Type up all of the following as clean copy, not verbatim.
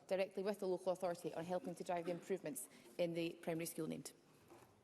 directly with the local authority on helping to drive the improvements in the primary school named.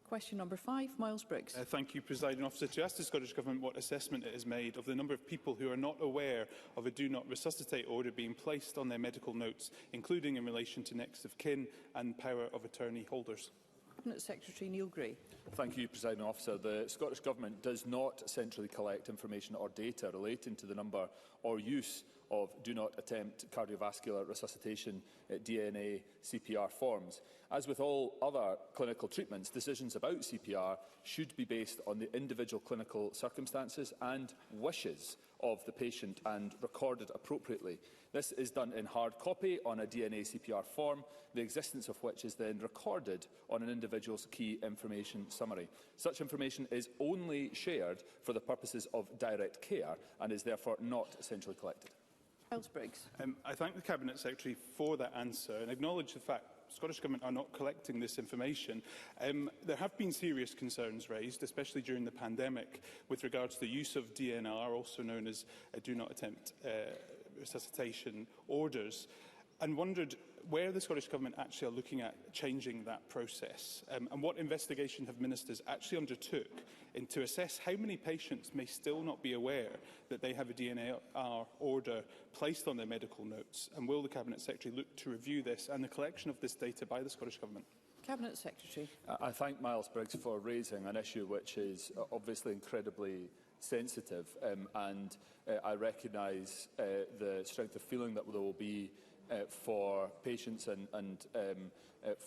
Question number 5, Miles Briggs. Thank you, Presiding Officer. To ask the Scottish Government what assessment it has made of the number of people who are not aware of a Do Not Resuscitate order being placed on their medical notes, including in relation to next of kin and power of attorney holders. Cabinet Secretary Neil Gray. Thank you, Presiding Officer. The Scottish Government does not centrally collect information or data relating to the number or use of Do Not Attempt cardiovascular resuscitation DNA CPR forms. As with all other clinical treatments, decisions about CPR should be based on the individual clinical circumstances and wishes of the patient and recorded appropriately. This is done in hard copy on a DNA CPR form, the existence of which is then recorded on an individual's key information summary. Such information is only shared for the purposes of direct care and is therefore not centrally collected. Miles Briggs. I thank the Cabinet Secretary for that answer and acknowledge the fact the Scottish Government are not collecting this information. There have been serious concerns raised, especially during the pandemic, with regards to the use of DNR, also known as Do Not Attempt resuscitation orders, and wondered where the Scottish Government actually are looking at changing that process and what investigation have ministers actually undertook to assess how many patients may still not be aware that they have a DNR order placed on their medical notes, and will the Cabinet Secretary look to review this and the collection of this data by the Scottish Government? Cabinet Secretary. I thank Miles Briggs for raising an issue which is obviously incredibly sensitive, and I recognise the strength of feeling that there will be for patients and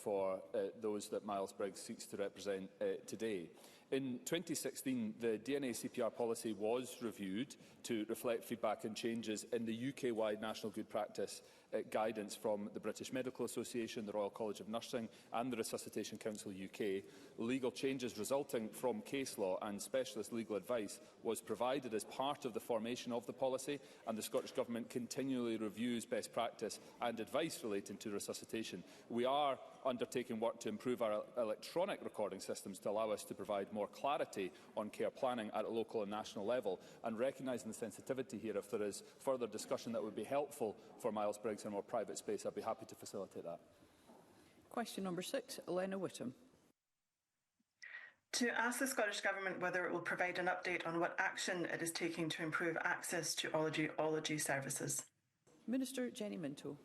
for those that Miles Briggs seeks to represent today. In 2016, the DNA CPR policy was reviewed to reflect feedback and changes in the UK-wide National Good Practice guidance from the British Medical Association, the Royal College of Nursing and the Resuscitation Council UK. Legal changes resulting from case law and specialist legal advice was provided as part of the formation of the policy, and the Scottish Government continually reviews best practice and advice relating to resuscitation. We are undertaking work to improve our electronic recording systems to allow us to provide more clarity on care planning at a local and national level, and recognising the sensitivity here, if there is further discussion that would be helpful for Miles Briggs in a more private space, I'd be happy to facilitate that. Question number 6, Elena Whittam. To ask the Scottish Government whether it will provide an update on what action it is taking to improve access to audiology services. Minister Jenny Minto.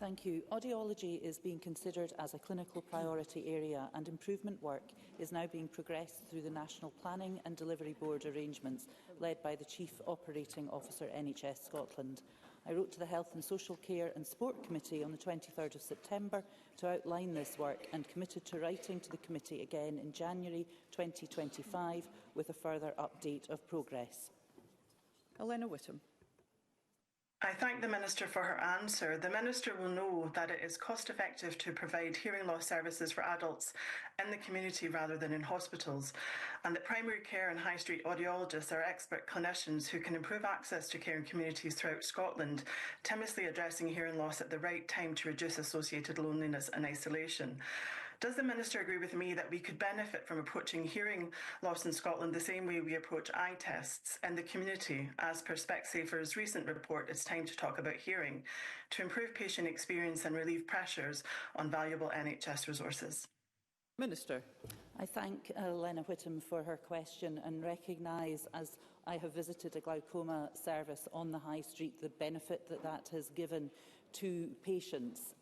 Thank you. Audiology is being considered as a clinical priority area, and improvement work is now being progressed through the National Planning and Delivery Board arrangements led by the Chief Operating Officer NHS Scotland. I wrote to the Health and Social Care and Sport Committee on the 23rd of September to outline this work, and committed to writing to the committee again in January 2025 with a further update of progress. Elena Whittam. I thank the Minister for her answer. The Minister will know that it is cost-effective to provide hearing loss services for adults in the community rather than in hospitals, and that primary care and high street audiologists are expert clinicians who can improve access to care in communities throughout Scotland, timely addressing hearing loss at the right time to reduce associated loneliness and isolation. Does the Minister agree with me that we could benefit from approaching hearing loss in Scotland the same way we approach eye tests in the community? As per Specsavers' recent report, it's time to talk about hearing, to improve patient experience and relieve pressures on valuable NHS resources. Minister. I thank Elena Whittam for her question and recognise, as I have visited a glaucoma service on the High Street, the benefit that that has given to patients,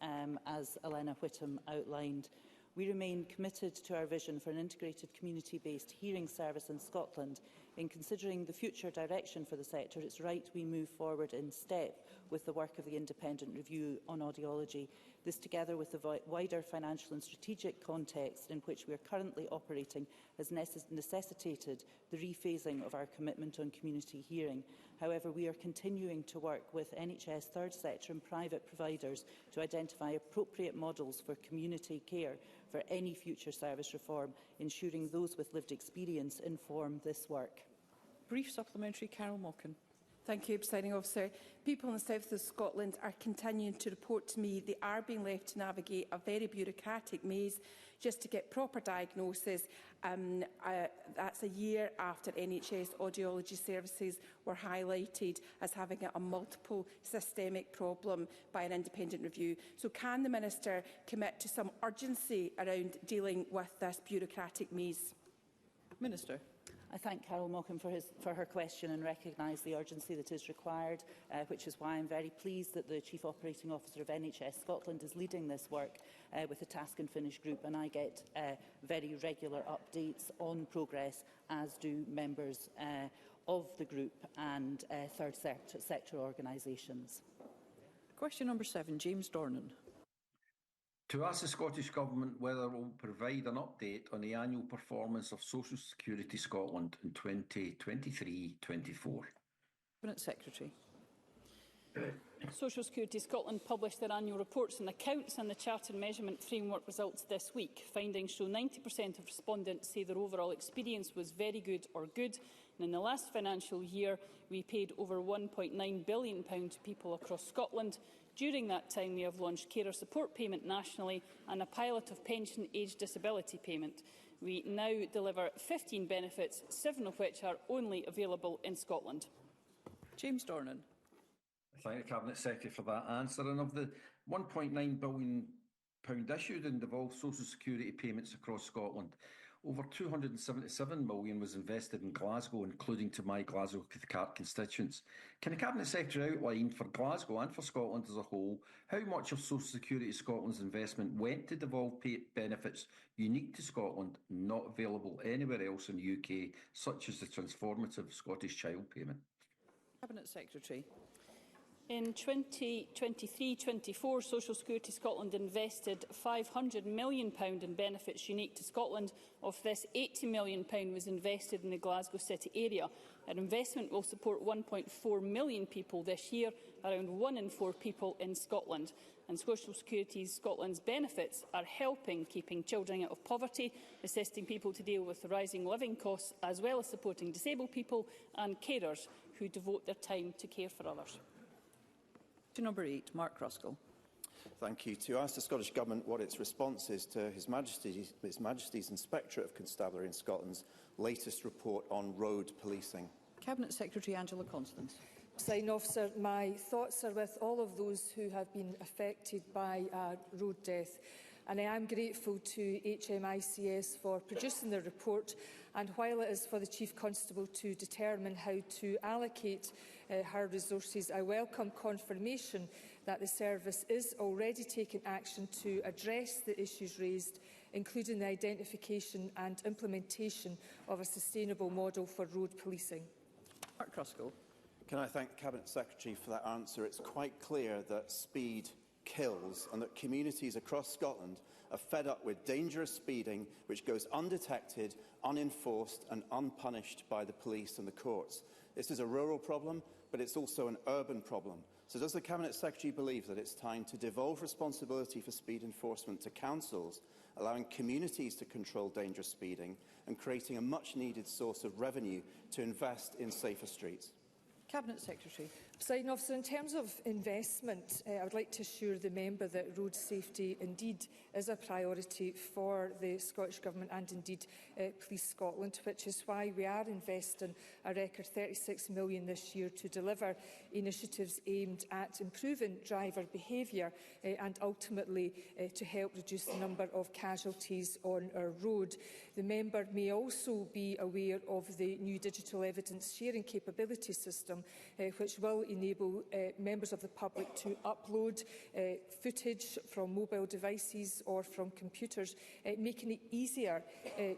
as Elena Whittam outlined. We remain committed to our vision for an integrated community-based hearing service in Scotland. In considering the future direction for the sector, it's right we move forward in step with the work of the independent review on audiology. This, together with the wider financial and strategic context in which we are currently operating, has necessitated the rephasing of our commitment on community hearing. However, we are continuing to work with NHS third sector and private providers to identify appropriate models for community care for any future service reform, ensuring those with lived experience inform this work. Brief supplementary, Carol Mockin. Thank you, Presiding Officer. People in the south of Scotland are continuing to report to me they are being left to navigate a very bureaucratic maze just to get proper diagnosis. That's a year after NHS audiology services were highlighted as having a multiple systemic problem by an independent review. So can the Minister commit to some urgency around dealing with this bureaucratic maze? Minister. I thank Carol Mockham for her question and recognise the urgency that is required, which is why I'm very pleased that the Chief Operating Officer of NHS Scotland is leading this work with the Task and Finish group, and I get very regular updates on progress, as do members of the group and third sector organisations. Question number 7, James Dornan. To ask the Scottish Government whether it will provide an update on the annual performance of Social Security Scotland in 2023-24. Cabinet Secretary. Social Security Scotland published their annual reports and accounts and the Chartered Measurement Framework results this week. Findings show 90% of respondents say their overall experience was very good or good. And in the last financial year, we paid over £1.9 billion to people across Scotland. During that time, we have launched carer support payment nationally and a pilot of pension age disability payment. We now deliver 15 benefits, 7 of which are only available in Scotland. James Dornan. I thank the Cabinet Secretary for that answer. And of the £1.9 billion issued in devolved social security payments across Scotland, over £277 million was invested in Glasgow, including to my Glasgow constituents. Can the Cabinet Secretary outline for Glasgow and for Scotland as a whole how much of Social Security Scotland's investment went to devolved benefits unique to Scotland, not available anywhere else in the UK, such as the transformative Scottish Child Payment? Cabinet Secretary. In 2023-24, Social Security Scotland invested £500 million in benefits unique to Scotland. Of this, £80 million was invested in the Glasgow City area. Our investment will support 1.4 million people this year, around 1 in 4 people in Scotland. And Social Security Scotland's benefits are helping keeping children out of poverty, assisting people to deal with the rising living costs, as well as supporting disabled people and carers who devote their time to care for others. Number 8, Mark Ruskell. Thank you. To ask the Scottish Government what its response is to His Majesty's Inspectorate of Constabulary in Scotland's latest report on road policing. Cabinet Secretary Angela Constance. Presiding Officer, my thoughts are with all of those who have been affected by road death. And I am grateful to HMICS for producing the report, and while it is for the Chief Constable to determine how to allocate her resources, I welcome confirmation that the service is already taking action to address the issues raised, including the identification and implementation of a sustainable model for road policing. Mark Ruskell. Can I thank the Cabinet Secretary for that answer? It's quite clear that speed kills and that communities across Scotland are fed up with dangerous speeding which goes undetected, unenforced and unpunished by the police and the courts. This is a rural problem, but it's also an urban problem. So does the Cabinet Secretary believe that it's time to devolve responsibility for speed enforcement to councils, allowing communities to control dangerous speeding and creating a much-needed source of revenue to invest in safer streets? Cabinet Secretary. Presiding Officer, in terms of investment, I would like to assure the member that road safety indeed is a priority for the Scottish Government and indeed Police Scotland, which is why we are investing a record £36 million this year to deliver initiatives aimed at improving driver behaviour and ultimately to help reduce the number of casualties on our road. The member may also be aware of the new digital evidence sharing capability system, which will enable members of the public to upload footage from mobile devices or from computers, making it easier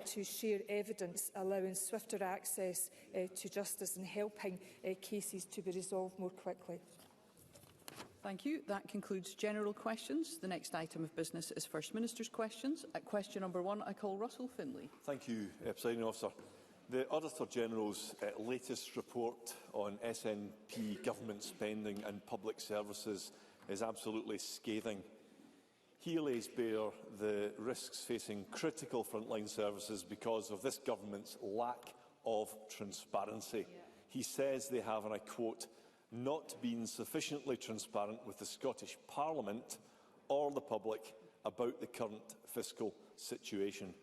to share evidence, allowing swifter access to justice and helping cases to be resolved more quickly. Thank you. That concludes general questions. The next item of business is First Minister's questions. At question number 1, I call Russell Finlay. Thank you, Presiding Officer. The Auditor-General's latest report on SNP government spending and public services is absolutely scathing. He lays bare the risks facing critical frontline services because of this government's lack of transparency. He says they have, and I quote, not been sufficiently transparent with the Scottish Parliament or the public about the current fiscal situation.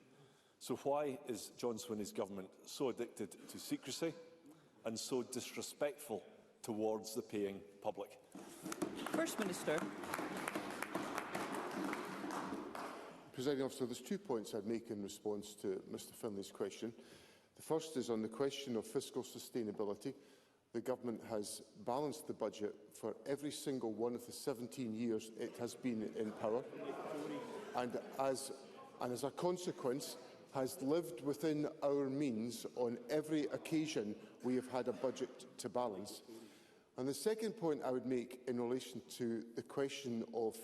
So why is John Swinney's government so addicted to secrecy and so disrespectful towards the paying public? First Minister. Presiding Officer, there's 2 points I'd make in response to Mr Finlay's question. The first is on the question of fiscal sustainability. The Government has balanced the budget for every single one of the 17 years it has been in power, and as a consequence has lived within our means on every occasion we have had a budget to balance. And the second point I would make in relation to the question of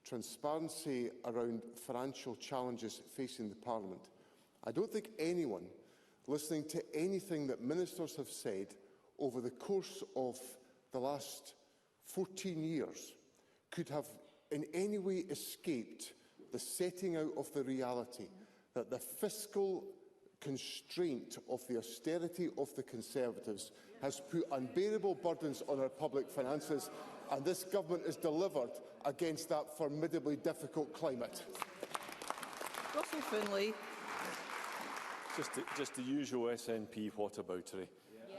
transparency around financial challenges facing the Parliament. I don't think anyone listening to anything that ministers have said over the course of the last 14 years could have in any way escaped the setting out of the reality that the fiscal constraint of the austerity of the Conservatives has put unbearable burdens on our public finances, and this Government has delivered against that formidably difficult climate. Russell Finlay. Just the usual SNP whataboutery.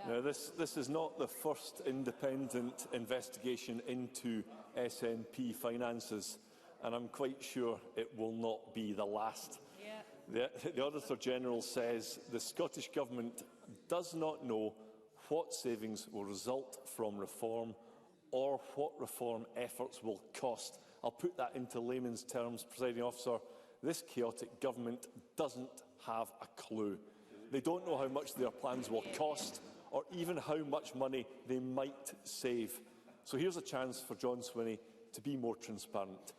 Now, this is not the first independent investigation into SNP finances, and I'm quite sure it will not be the last. The Auditor-General says the Scottish Government does not know what savings will result from reform or what reform efforts will cost. I'll put that into layman's terms, Presiding Officer. This chaotic government doesn't have a clue. They don't know how much their plans will cost or even how much money they might save. So here's a chance for John Swinney to be more transparent.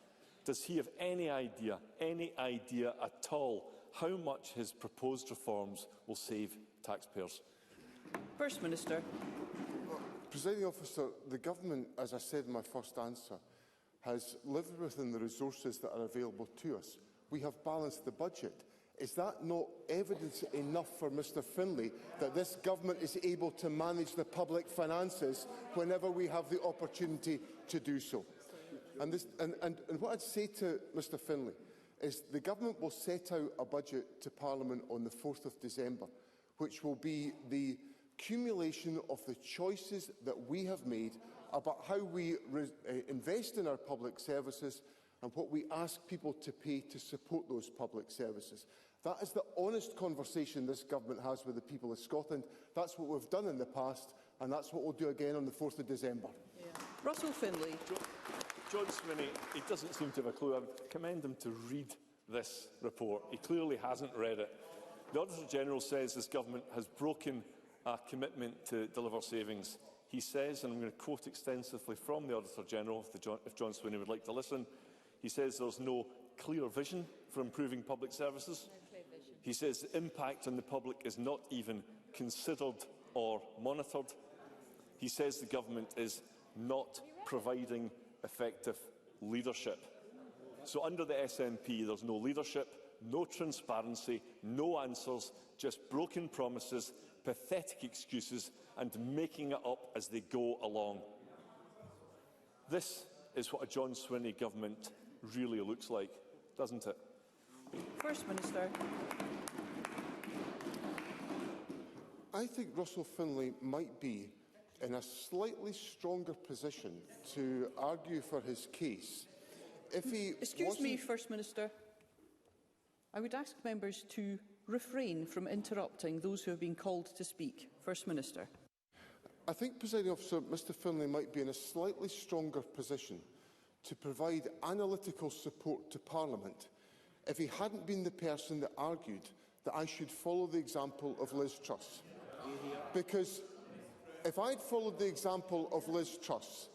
Does he have any idea at all, how much his proposed reforms will save taxpayers? First Minister. Presiding Officer, the Government, as I said in my first answer, has lived within the resources that are available to us. We have balanced the budget. Is that not evidence enough for Mr Finlay that this Government is able to manage the public finances whenever we have the opportunity to do so? And what I'd say to Mr Finlay is the Government will set out a budget to Parliament on the 4th of December, which will be the accumulation of the choices that we have made about how we invest in our public services and what we ask people to pay to support those public services. That is the honest conversation this Government has with the people of Scotland. That's what we've done in the past, and that's what we'll do again on the 4th of December. Russell Finlay. John Swinney, he doesn't seem to have a clue. I would commend him to read this report. He clearly hasn't read it. The Auditor-General says this Government has broken a commitment to deliver savings. He says, and I'm going to quote extensively from the Auditor-General, if John Swinney would like to listen, he says there's no clear vision for improving public services. He says the impact on the public is not even considered or monitored. He says the Government is not providing effective leadership. So under the SNP, there's no leadership, no transparency, no answers, just broken promises, pathetic excuses and making it up as they go along. This is what a John Swinney government really looks like, doesn't it? First Minister. I think Russell Finlay might be in a slightly stronger position to argue for his case if he Excuse me, First Minister. I would ask members to refrain from interrupting those who have been called to speak. First Minister. I think, Presiding Officer, Mr Finlay might be in a slightly stronger position to provide analytical support to Parliament if he hadn't been the person that argued that I should follow the example of Liz Truss. Because if I'd followed the example of Liz Truss,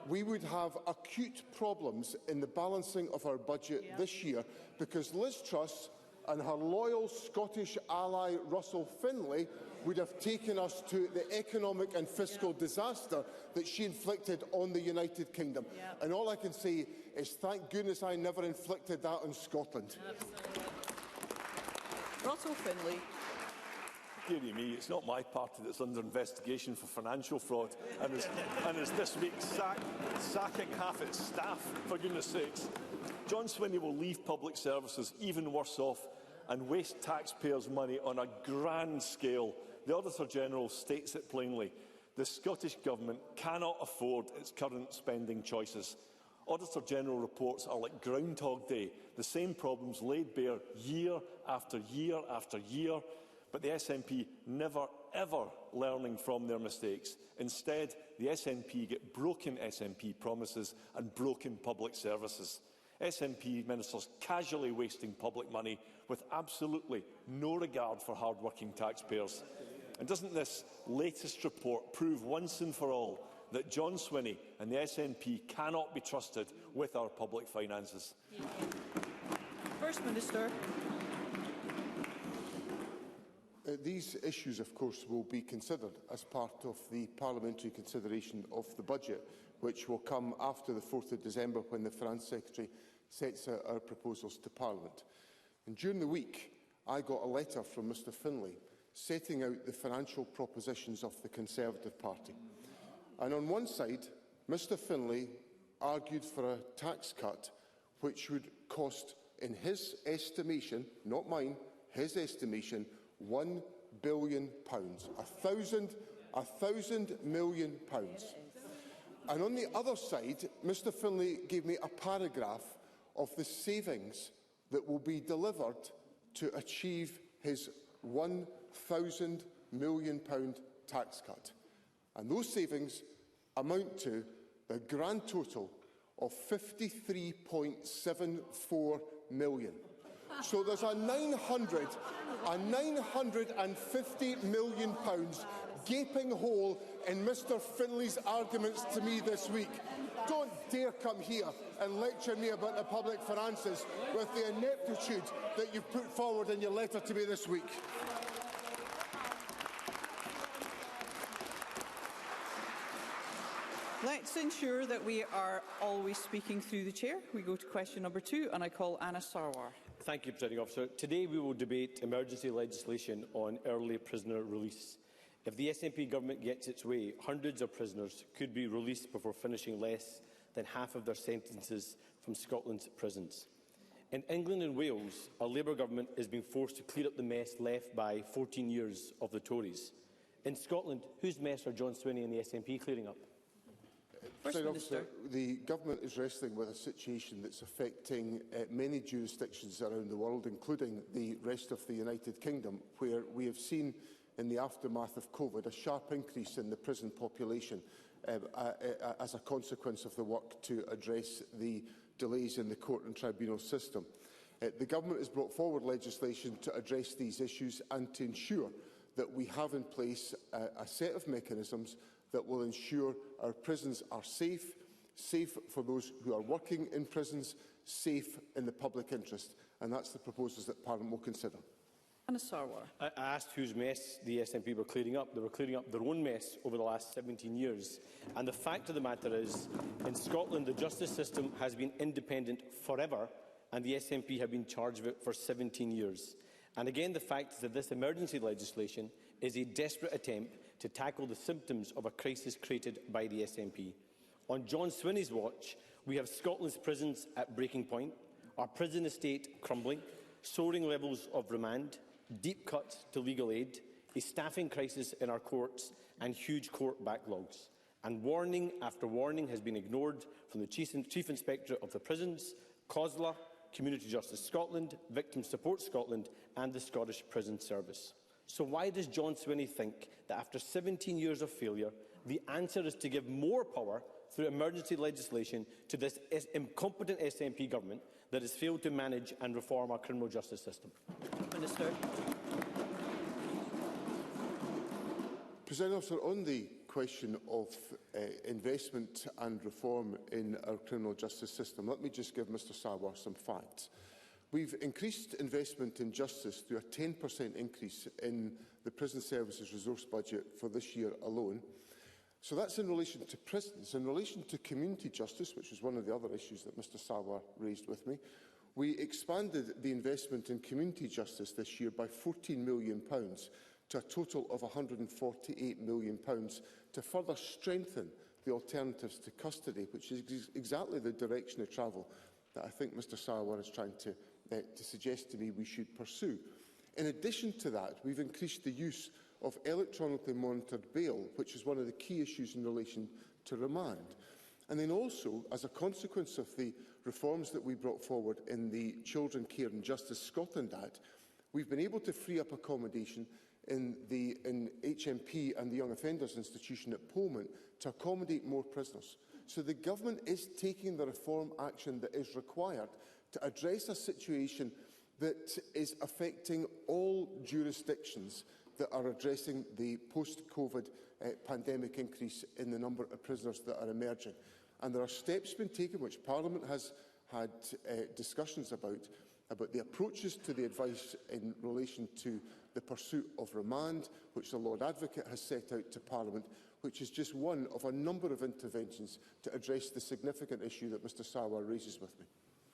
we would have acute problems in the balancing of our budget this year, because Liz Truss and her loyal Scottish ally Russell Finlay would have taken us to the economic and fiscal disaster that she inflicted on the United Kingdom. And all I can say is thank goodness I never inflicted that on Scotland. Russell Finlay. Deary me, it's not my party that's under investigation for financial fraud and is this week sacking half its staff, for goodness sakes. John Swinney will leave public services even worse off and waste taxpayers' money on a grand scale. The Auditor-General states it plainly. The Scottish Government cannot afford its current spending choices. Auditor-General reports are like Groundhog Day, the same problems laid bare year after year after year, but the SNP never ever learning from their mistakes. Instead, the SNP get broken SNP promises and broken public services. SNP ministers casually wasting public money with absolutely no regard for hard-working taxpayers. And doesn't this latest report prove once and for all that John Swinney and the SNP cannot be trusted with our public finances? First Minister. These issues, of course, will be considered as part of the parliamentary consideration of the budget, which will come after the 4th of December when the Finance Secretary sets out our proposals to Parliament. And during the week, I got a letter from Mr Finlay setting out the financial propositions of the Conservative Party. And on one side, Mr Finlay argued for a tax cut which would cost, in his estimation, not mine, his estimation, £1 billion, £1,000 million. And on the other side, Mr Finlay gave me a paragraph of the savings that will be delivered to achieve his £1,000 million tax cut. And those savings amount to the grand total of £53.74 million. So there's a £950 million gaping hole in Mr Finlay's arguments to me this week. Don't dare come here and lecture me about the public finances with the ineptitude that you've put forward in your letter to me this week. Let's ensure that we are always speaking through the chair. We go to question number 2, and I call Anna Sarwar. Thank you, Presiding Officer. Today we will debate emergency legislation on early prisoner release. If the SNP government gets its way, hundreds of prisoners could be released before finishing less than half of their sentences from Scotland's prisons. In England and Wales, our Labour government is being forced to clear up the mess left by 14 years of the Tories. In Scotland, whose mess are John Swinney and the SNP clearing up? First Minister. The Government is wrestling with a situation that's affecting many jurisdictions around the world, including the rest of the United Kingdom, where we have seen in the aftermath of COVID a sharp increase in the prison population as a consequence of the work to address the delays in the court and tribunal system. The Government has brought forward legislation to address these issues and to ensure that we have in place a set of mechanisms that will ensure our prisons are safe for those who are working in prisons, safe in the public interest. And that's the proposals that Parliament will consider. Anna Sarwar. I asked whose mess the SNP were clearing up. They were clearing up their own mess over the last 17 years. And the fact of the matter is, in Scotland, the justice system has been independent forever, and the SNP have been charged with it for 17 years. And again, the fact is that this emergency legislation is a desperate attempt to tackle the symptoms of a crisis created by the SNP. On John Swinney's watch, we have Scotland's prisons at breaking point, our prison estate crumbling, soaring levels of remand, deep cuts to legal aid, a staffing crisis in our courts and huge court backlogs. And warning after warning has been ignored from the Chief Inspector of the Prisons, COSLA, Community Justice Scotland, Victim Support Scotland and the Scottish Prison Service. So why does John Swinney think that after 17 years of failure, the answer is to give more power through emergency legislation to this incompetent SNP government that has failed to manage and reform our criminal justice system? Minister. President Officer, on the question of investment and reform in our criminal justice system, let me just give Mr Sarwar some facts. We've increased investment in justice through a 10% increase in the Prison Services resource budget for this year alone. So that's in relation to prisons. In relation to community justice, which is one of the other issues that Mr Sarwar raised with me, we expanded the investment in community justice this year by £14 million to a total of £148 million to further strengthen the alternatives to custody, which is exactly the direction of travel that I think Mr Sarwar is trying to suggest to me we should pursue. In addition to that, we've increased the use of electronically monitored bail, which is one of the key issues in relation to remand. And then also, as a consequence of the reforms that we brought forward in the Children, Care and Justice Scotland Act, we've been able to free up accommodation in HMP and the Young Offenders Institution at Pullman to accommodate more prisoners. So the Government is taking the reform action that is required to address a situation that is affecting all jurisdictions that are addressing the post-COVID pandemic increase in the number of prisoners that are emerging. And there are steps being taken, which Parliament has had discussions about the approaches to the advice in relation to the pursuit of remand, which the Lord Advocate has set out to Parliament, which is just one of a number of interventions to address the significant issue that Mr Sarwar raises with me.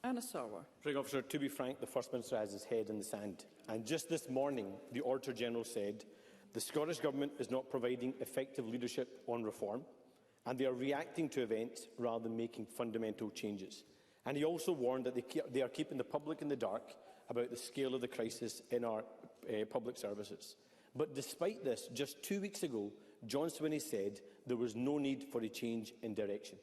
Anna Sarwar. Presiding Officer, to be frank, the First Minister has his head in the sand. And just this morning, the Auditor-General said the Scottish Government is not providing effective leadership on reform, and they are reacting to events rather than making fundamental changes. And he also warned that they are keeping the public in the dark about the scale of the crisis in our public services. But despite this, just 2 weeks ago, John Swinney said there was no need for a change in direction.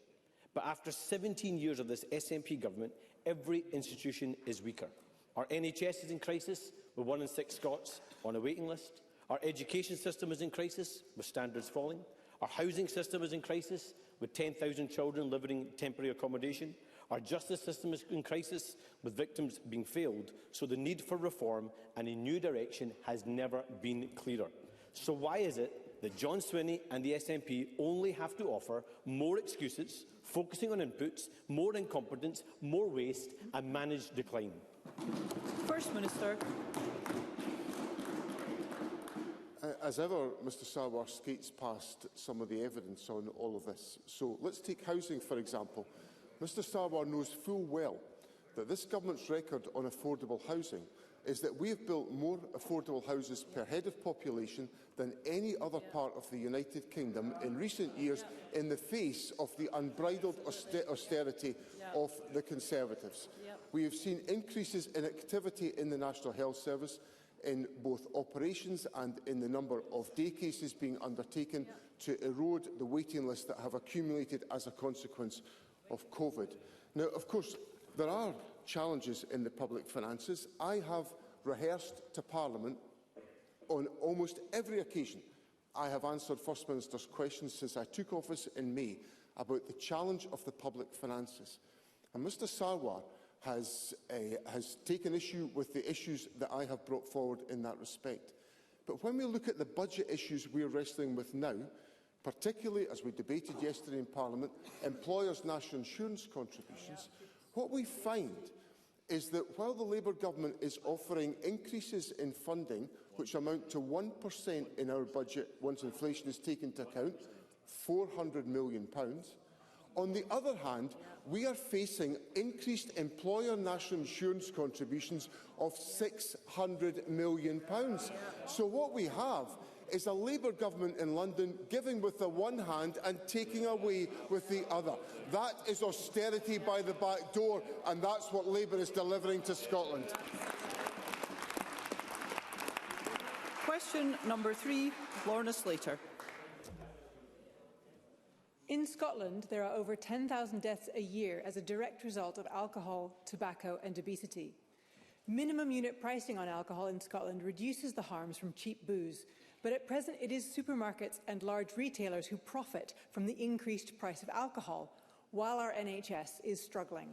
But after 17 years of this SNP government, every institution is weaker. Our NHS is in crisis, with 1 in 6 Scots on a waiting list. Our education system is in crisis, with standards falling. Our housing system is in crisis, with 10,000 children living in temporary accommodation. Our justice system is in crisis, with victims being failed. So the need for reform and a new direction has never been clearer. So why is it that John Swinney and the SNP only have to offer more excuses, focusing on inputs, more incompetence, more waste and managed decline? First Minister. As ever, Mr Sarwar skates past some of the evidence on all of this. So let's take housing, for example. Mr Sarwar knows full well that this government's record on affordable housing is that we have built more affordable houses per head of population than any other part of the United Kingdom in recent years in the face of the unbridled austerity of the Conservatives. We have seen increases in activity in the National Health Service, in both operations and in the number of day cases being undertaken to erode the waiting lists that have accumulated as a consequence of COVID. Now, of course, there are challenges in the public finances. I have rehearsed to Parliament on almost every occasion. I have answered First Minister's questions since I took office in May about the challenge of the public finances. And Mr Sarwar has taken issue with the issues that I have brought forward in that respect. But when we look at the budget issues we are wrestling with now, particularly as we debated yesterday in Parliament, employers' national insurance contributions, what we find is that while the Labour government is offering increases in funding, which amount to 1% in our budget once inflation is taken into account, £400 million, on the other hand, we are facing increased employer national insurance contributions of £600 million. So what we have is a Labour government in London giving with the one hand and taking away with the other. That is austerity by the back door, and that's what Labour is delivering to Scotland. Question number 3, Lorna Slater. In Scotland, there are over 10,000 deaths a year as a direct result of alcohol, tobacco and obesity. Minimum unit pricing on alcohol in Scotland reduces the harms from cheap booze, but at present it is supermarkets and large retailers who profit from the increased price of alcohol, while our NHS is struggling.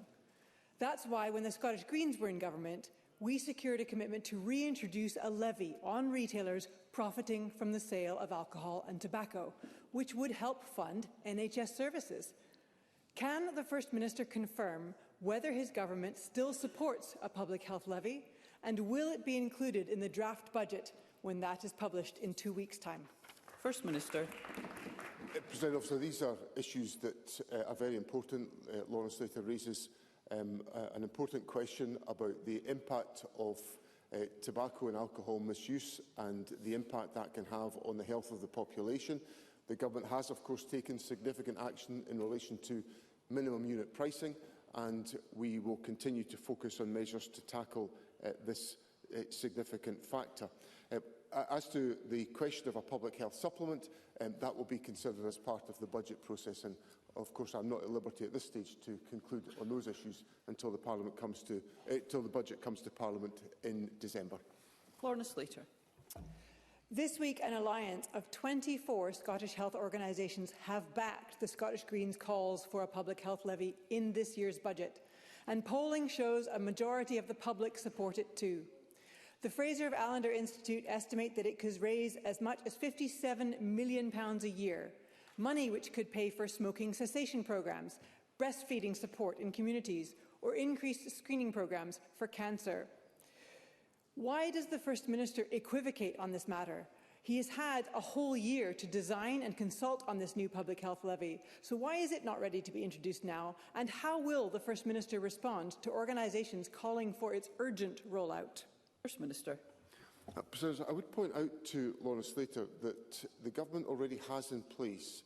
That's why, when the Scottish Greens were in government, we secured a commitment to reintroduce a levy on retailers profiting from the sale of alcohol and tobacco, which would help fund NHS services. Can the First Minister confirm whether his government still supports a public health levy, and will it be included in the draft budget when that is published in 2 weeks' time? First Minister. President Officer, these are issues that are very important. Lawrence Slater raises an important question about the impact of tobacco and alcohol misuse and the impact that can have on the health of the population. The Government has, of course, taken significant action in relation to minimum unit pricing, and we will continue to focus on measures to tackle this significant factor. As to the question of a public health supplement, that will be considered as part of the budget process, and of course I'm not at liberty at this stage to conclude on those issues until the budget comes to Parliament in December. Lorna Slater. This week, an alliance of 24 Scottish health organisations have backed the Scottish Greens' calls for a public health levy in this year's budget, and polling shows a majority of the public support it too. The Fraser of Allender Institute estimate that it could raise as much as £57 million a year, money which could pay for smoking cessation programmes, breastfeeding support in communities, or increased screening programmes for cancer. Why does the First Minister equivocate on this matter? He has had a whole year to design and consult on this new public health levy, so why is it not ready to be introduced now? And how will the First Minister respond to organisations calling for its urgent rollout? First Minister. President, I would point out to Lorna Slater that the Government already has in place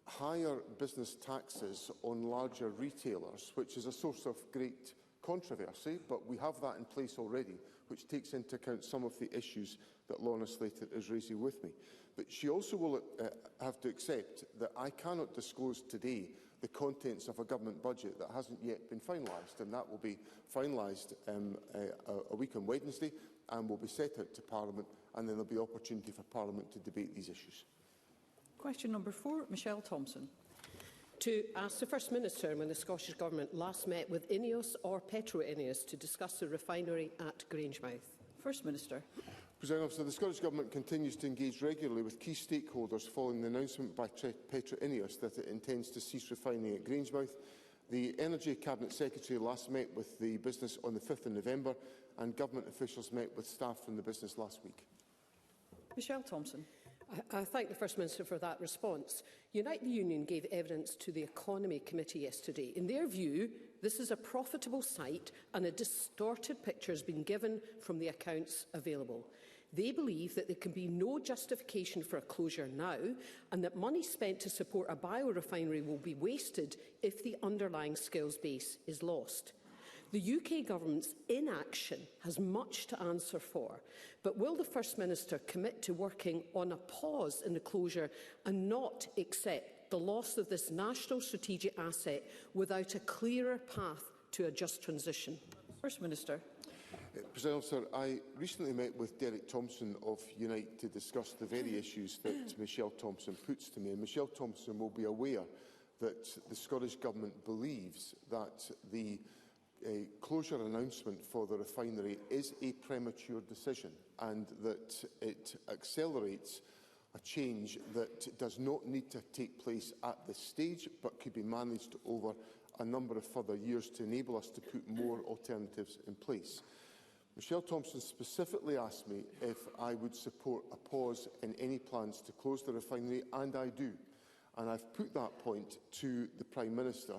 higher business taxes on larger retailers, which is a source of great controversy, but we have that in place already, which takes into account some of the issues that Lorna Slater is raising with me. But she also will have to accept that I cannot disclose today the contents of a government budget that hasn't yet been finalised, and that will be finalised a week on Wednesday and will be set out to Parliament, and then there will be opportunity for Parliament to debate these issues. Question number 4, Michelle Thompson. To ask the First Minister when the Scottish Government last met with INEOS or Petro INEOS to discuss the refinery at Grangemouth. First Minister. President Officer, the Scottish Government continues to engage regularly with key stakeholders following the announcement by Petro INEOS that it intends to cease refining at Grangemouth. The Energy Cabinet Secretary last met with the business on the 5th of November, and Government officials met with staff from the business last week. Michelle Thompson. I thank the First Minister for that response. Unite the Union gave evidence to the Economy Committee yesterday. In their view, this is a profitable site and a distorted picture has been given from the accounts available. They believe that there can be no justification for a closure now and that money spent to support a biorefinery will be wasted if the underlying skills base is lost. The UK Government's inaction has much to answer for, but will the First Minister commit to working on a pause in the closure and not accept the loss of this national strategic asset without a clearer path to a just transition? First Minister. President Officer, I recently met with Derek Thompson of Unite to discuss the very issues that Michelle Thompson puts to me, and Michelle Thompson will be aware that the Scottish Government believes that the closure announcement for the refinery is a premature decision and that it accelerates a change that does not need to take place at this stage but could be managed over a number of further years to enable us to put more alternatives in place. Michelle Thompson specifically asked me if I would support a pause in any plans to close the refinery, and I do. And I've put that point to the Prime Minister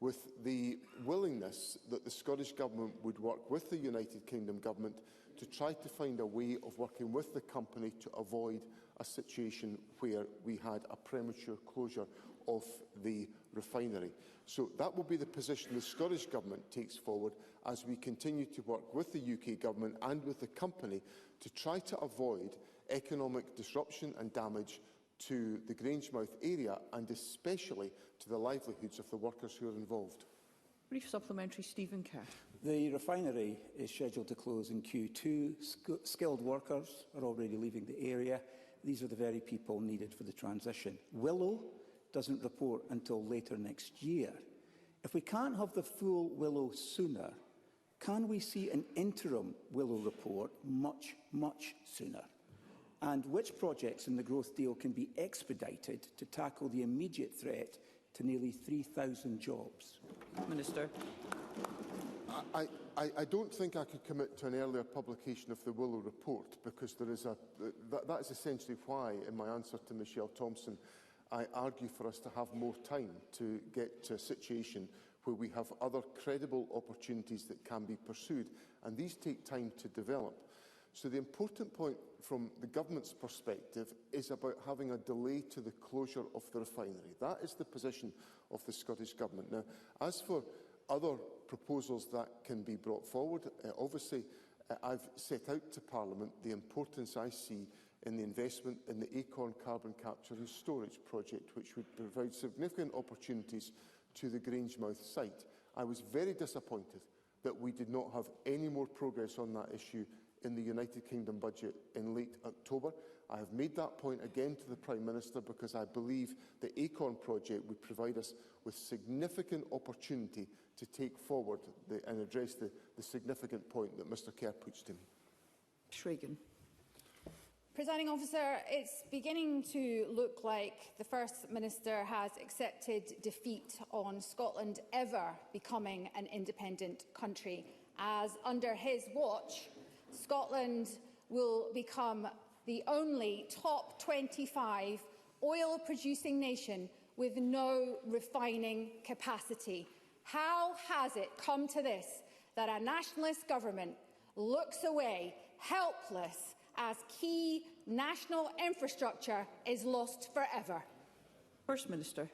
with the willingness that the Scottish Government would work with the United Kingdom Government to try to find a way of working with the company to avoid a situation where we had a premature closure of the refinery. So that will be the position the Scottish Government takes forward as we continue to work with the UK Government and with the company to try to avoid economic disruption and damage to the Grangemouth area and especially to the livelihoods of the workers who are involved. Brief supplementary, Stephen Kerr. The refinery is scheduled to close in Q2. Skilled workers are already leaving the area. These are the very people needed for the transition. Willow doesn't report until later next year. If we can't have the full Willow sooner, can we see an interim Willow report much, much sooner? And which projects in the growth deal can be expedited to tackle the immediate threat to nearly 3,000 jobs? Minister. I don't think I could commit to an earlier publication of the Willow report because there is that is essentially why, in my answer to Michelle Thompson, I argue for us to have more time to get to a situation where we have other credible opportunities that can be pursued, and these take time to develop. So the important point from the government's perspective is about having a delay to the closure of the refinery. That is the position of the Scottish Government. Now, as for other proposals that can be brought forward, obviously I've set out to Parliament the importance I see in the investment in the Acorn carbon capture and storage project, which would provide significant opportunities to the Grangemouth site. I was very disappointed that we did not have any more progress on that issue in the United Kingdom budget in late October. I have made that point again to the Prime Minister because I believe the Acorn project would provide us with significant opportunity to take forward and address the significant point that Mr Kerr puts to me. Schragan. Presiding Officer, it's beginning to look like the First Minister has accepted defeat on Scotland ever becoming an independent country, as under his watch, Scotland will become the only top 25 oil-producing nation with no refining capacity. How has it come to this, that a nationalist government looks away, helpless, as key national infrastructure is lost forever? First Minister.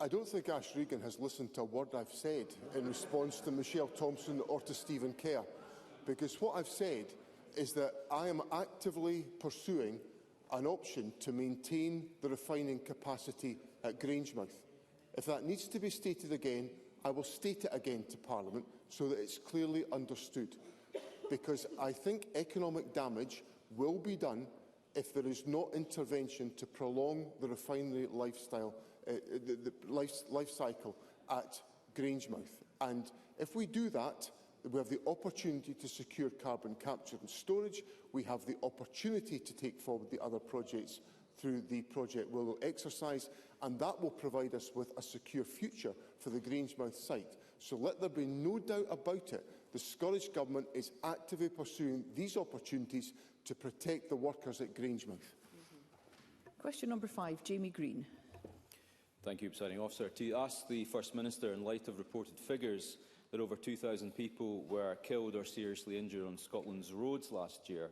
I don't think Ash Regan has listened to a word I've said in response to Michelle Thompson or to Stephen Kerr, because what I've said is that I am actively pursuing an option to maintain the refining capacity at Grangemouth. If that needs to be stated again, I will state it again to Parliament so that it's clearly understood, because I think economic damage will be done if there is not intervention to prolong the refinery life cycle at Grangemouth. And if we do that, we have the opportunity to secure carbon capture and storage. We have the opportunity to take forward the other projects through the Project Willow exercise, and that will provide us with a secure future for the Grangemouth site. So let there be no doubt about it. The Scottish Government is actively pursuing these opportunities to protect the workers at Grangemouth. Question number 5, Jamie Green. Thank you, Presiding Officer. To ask the First Minister, in light of reported figures that over 2,000 people were killed or seriously injured on Scotland's roads last year,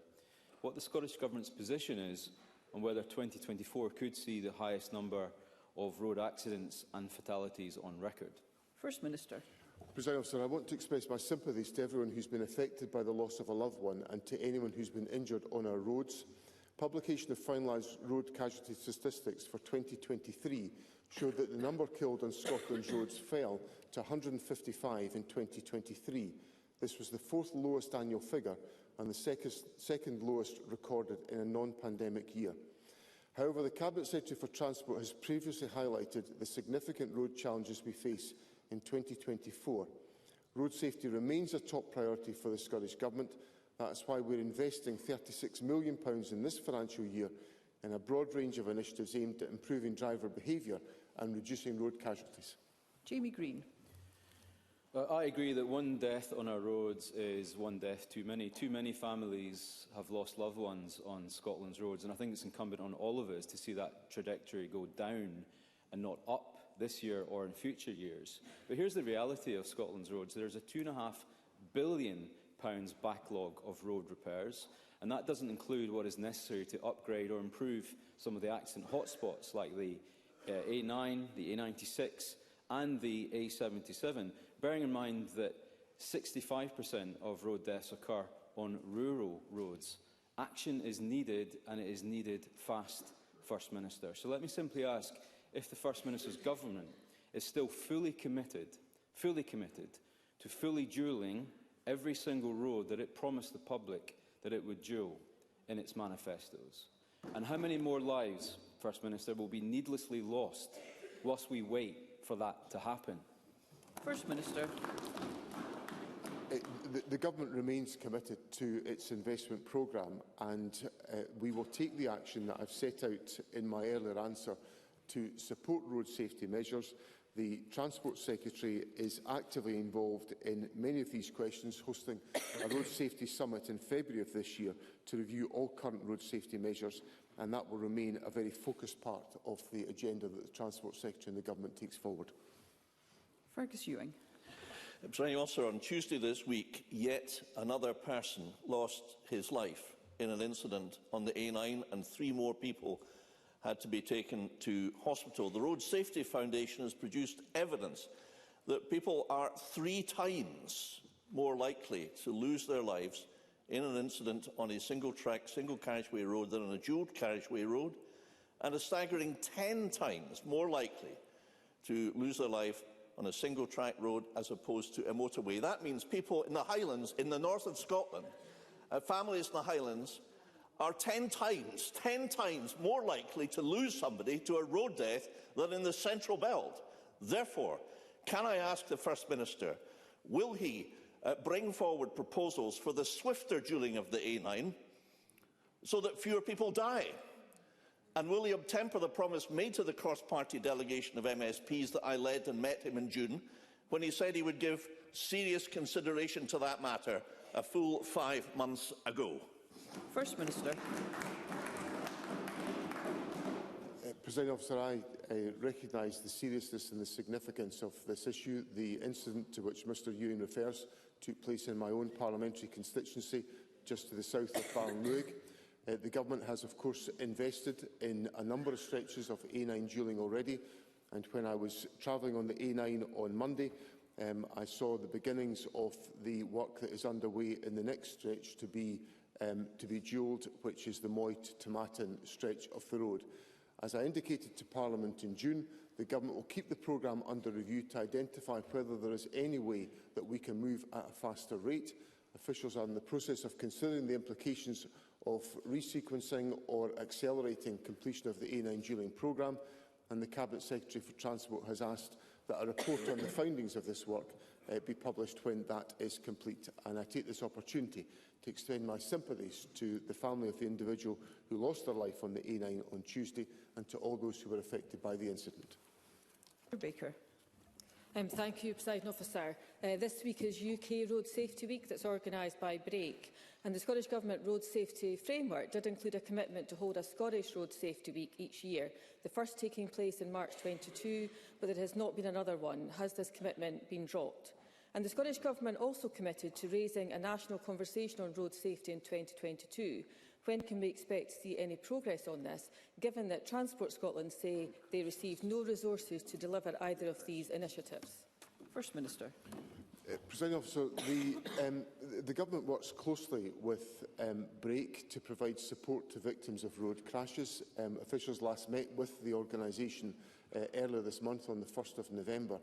what the Scottish Government's position is on whether 2024 could see the highest number of road accidents and fatalities on record. First Minister. Presiding Officer, I want to express my sympathies to everyone who's been affected by the loss of a loved one and to anyone who's been injured on our roads. Publication of finalised road casualty statistics for 2023 showed that the number killed on Scotland's roads fell to 155 in 2023. This was the fourth lowest annual figure and the second lowest recorded in a non-pandemic year. However, the Cabinet Secretary for Transport has previously highlighted the significant road challenges we face in 2024. Road safety remains a top priority for the Scottish Government. That is why we're investing £36 million in this financial year in a broad range of initiatives aimed at improving driver behaviour and reducing road casualties. Jamie Green. I agree that one death on our roads is one death too many. Too many families have lost loved ones on Scotland's roads, and I think it's incumbent on all of us to see that trajectory go down and not up this year or in future years. But here's the reality of Scotland's roads. There's a £2.5 billion backlog of road repairs, and that doesn't include what is necessary to upgrade or improve some of the accident hotspots like the A9, the A96 and the A77, bearing in mind that 65% of road deaths occur on rural roads. Action is needed, and it is needed fast, First Minister. So let me simply ask if the First Minister's government is still fully committed to fully dualling every single road that it promised the public that it would dual in its manifestos. And how many more lives, First Minister, will be needlessly lost whilst we wait for that to happen? First Minister. The Government remains committed to its investment programme, and we will take the action that I've set out in my earlier answer to support road safety measures. The Transport Secretary is actively involved in many of these questions, hosting a Road Safety Summit in February of this year to review all current road safety measures, and that will remain a very focused part of the agenda that the Transport Secretary and the Government takes forward. Fergus Ewing. Presiding Officer, on Tuesday this week, yet another person lost his life in an incident on the A9 and 3 more people had to be taken to hospital. The Road Safety Foundation has produced evidence that people are 3 times more likely to lose their lives in an incident on a single-track, single-carriageway road than on a dual-carriageway road, and a staggering 10 times more likely to lose their life on a single-track road as opposed to a motorway. That means people in the Highlands, in the north of Scotland, families in the Highlands, are 10 times more likely to lose somebody to a road death than in the Central Belt. Therefore, can I ask the First Minister, will he bring forward proposals for the swifter dualling of the A9 so that fewer people die? And will he obtemper the promise made to the cross-party delegation of MSPs that I led and met him in June, when he said he would give serious consideration to that matter a full 5 months ago? First Minister. Presiding Officer, I recognise the seriousness and the significance of this issue. The incident to which Mr Ewing refers took place in my own parliamentary constituency, just to the south of Ballinruig. The Government has, of course, invested in a number of stretches of A9 dualling already, and when I was travelling on the A9 on Monday, I saw the beginnings of the work that is underway in the next stretch to be dualled, which is the Moyt to Matin stretch of the road. As I indicated to Parliament in June, the Government will keep the programme under review to identify whether there is any way that we can move at a faster rate. Officials are in the process of considering the implications of resequencing or accelerating completion of the A9 dualling programme, and the Cabinet Secretary for Transport has asked that a report on the findings of this work be published when that is complete. And I take this opportunity to extend my sympathies to the family of the individual who lost their life on the A9 on Tuesday, and to all those who were affected by the incident. Baker. Thank you, Presiding Officer. This week is UK Road Safety Week, that's organised by BREAK, and the Scottish Government Road Safety Framework did include a commitment to hold a Scottish Road Safety Week each year, the first taking place in March 2022, but there has not been another one. Has this commitment been dropped? And the Scottish Government also committed to raising a national conversation on road safety in 2022. When can we expect to see any progress on this, given that Transport Scotland say they received no resources to deliver either of these initiatives? First Minister. Presiding Officer, the Government works closely with BREAK to provide support to victims of road crashes. Officials last met with the organisation earlier this month on the 1st of November.